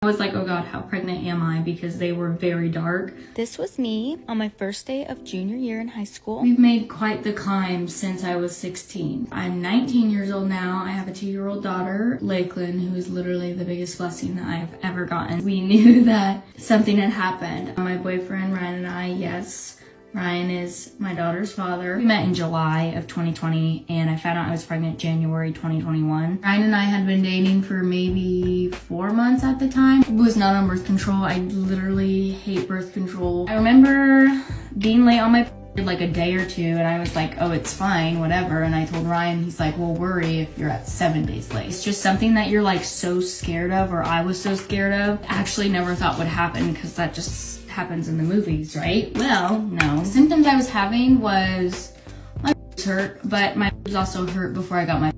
I was like, oh God, how pregnant am I? Because they were very dark. This was me on my first day of junior year in high school. We've made quite the climb since I was 16. I'm 19 years old now. I have a 2-year-old daughter, Lakeland, who is literally the biggest blessing that I've ever gotten. We knew that something had happened. My boyfriend, Ryan, and I, yes, Ryan is my daughter's father. We met in July of 2020 and I found out I was pregnant January 2021. Ryan and I had been dating for maybe 4 months at the time. I was not on birth control. I literally hate birth control. I remember being late on my like a day or two and I was like, oh, it's fine, whatever. And I told Ryan, he's like, well, worry if you're at 7 days late. It's just something that you're like so scared of, or I was so scared of. Actually never thought would happen because that just happens in the movies, right? Well, no. The symptoms I was having was my was hurt, but my was also hurt before I got my,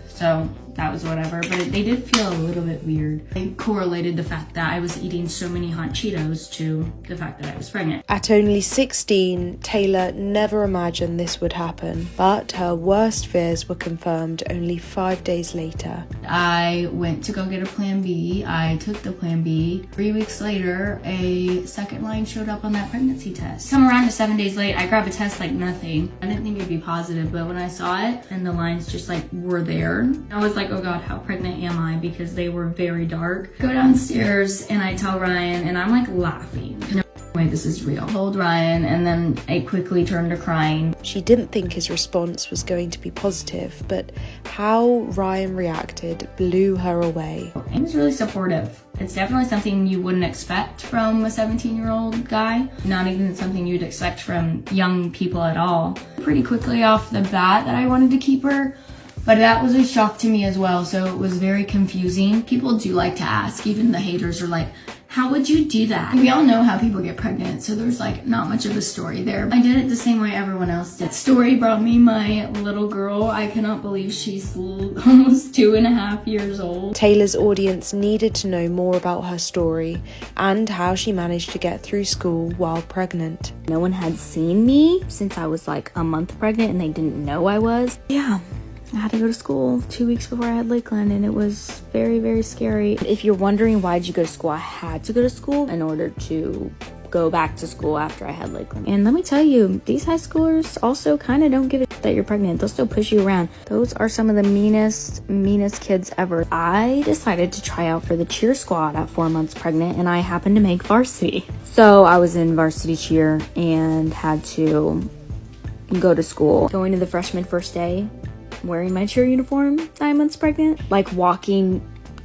so that was whatever. But they did feel a little bit weird. I correlated the fact that I was eating so many hot Cheetos to the fact that I was pregnant. At only 16, Taylor never imagined this would happen, but her worst fears were confirmed only 5 days later. I went to go get a plan B. I took the plan B. 3 weeks later, a second line showed up on that pregnancy test. Come around to 7 days late, I grabbed a test like nothing. I didn't think it'd be positive, but when I saw it and the lines just like were there, I was like, oh God, how pregnant am I? Because they were very dark. Go downstairs and I tell Ryan and I'm like laughing. No way, this is real. I told Ryan and then I quickly turned to crying. She didn't think his response was going to be positive, but how Ryan reacted blew her away. He was really supportive. It's definitely something you wouldn't expect from a 17-year-old guy. Not even something you'd expect from young people at all. Pretty quickly off the bat that I wanted to keep her, but that was a shock to me as well, so it was very confusing. People do like to ask, even the haters are like, how would you do that? We all know how people get pregnant, so there's like not much of a story there. I did it the same way everyone else did. Story brought me my little girl. I cannot believe she's almost 2.5 years old. Taylor's audience needed to know more about her story and how she managed to get through school while pregnant. No one had seen me since I was like a month pregnant and they didn't know I was. Yeah. I had to go to school 2 weeks before I had Lakeland and it was very, very scary. If you're wondering why did you go to school, I had to go to school in order to go back to school after I had Lakeland. And let me tell you, these high schoolers also kind of don't give a shit that you're pregnant. They'll still push you around. Those are some of the meanest kids ever. I decided to try out for the cheer squad at 4 months pregnant and I happened to make varsity. So I was in varsity cheer and had to go to school. Going to the freshman first day, wearing my cheer uniform 9 months pregnant, like walking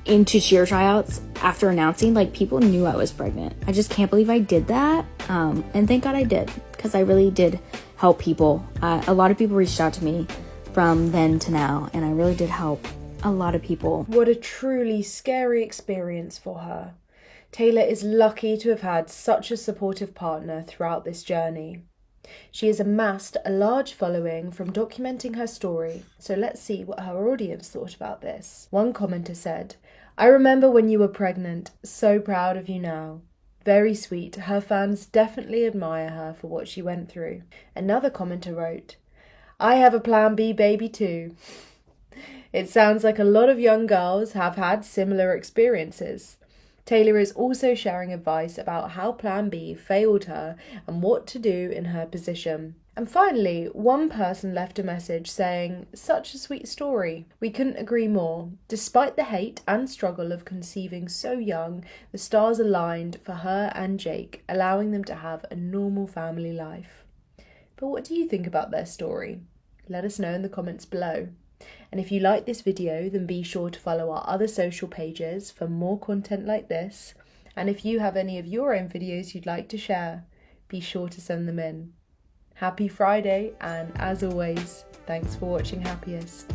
into cheer tryouts after announcing, like people knew I was pregnant. I just can't believe I did that. And thank God I did, because I really did help people. A lot of people reached out to me from then to now, and I really did help a lot of people. What a truly scary experience for her. Taylor is lucky to have had such a supportive partner throughout this journey. She has amassed a large following from documenting her story, so let's see what her audience thought about this. One commenter said, I remember when you were pregnant, so proud of you now. Very sweet, her fans definitely admire her for what she went through. Another commenter wrote, I have a plan B baby too. It sounds like a lot of young girls have had similar experiences. Taylor is also sharing advice about how Plan B failed her and what to do in her position. And finally, one person left a message saying, such a sweet story. We couldn't agree more. Despite the hate and struggle of conceiving so young, the stars aligned for her and Jake, allowing them to have a normal family life. But what do you think about their story? Let us know in the comments below. And if you like this video, then be sure to follow our other social pages for more content like this. And if you have any of your own videos you'd like to share, be sure to send them in. Happy Friday, and as always, thanks for watching Happiest.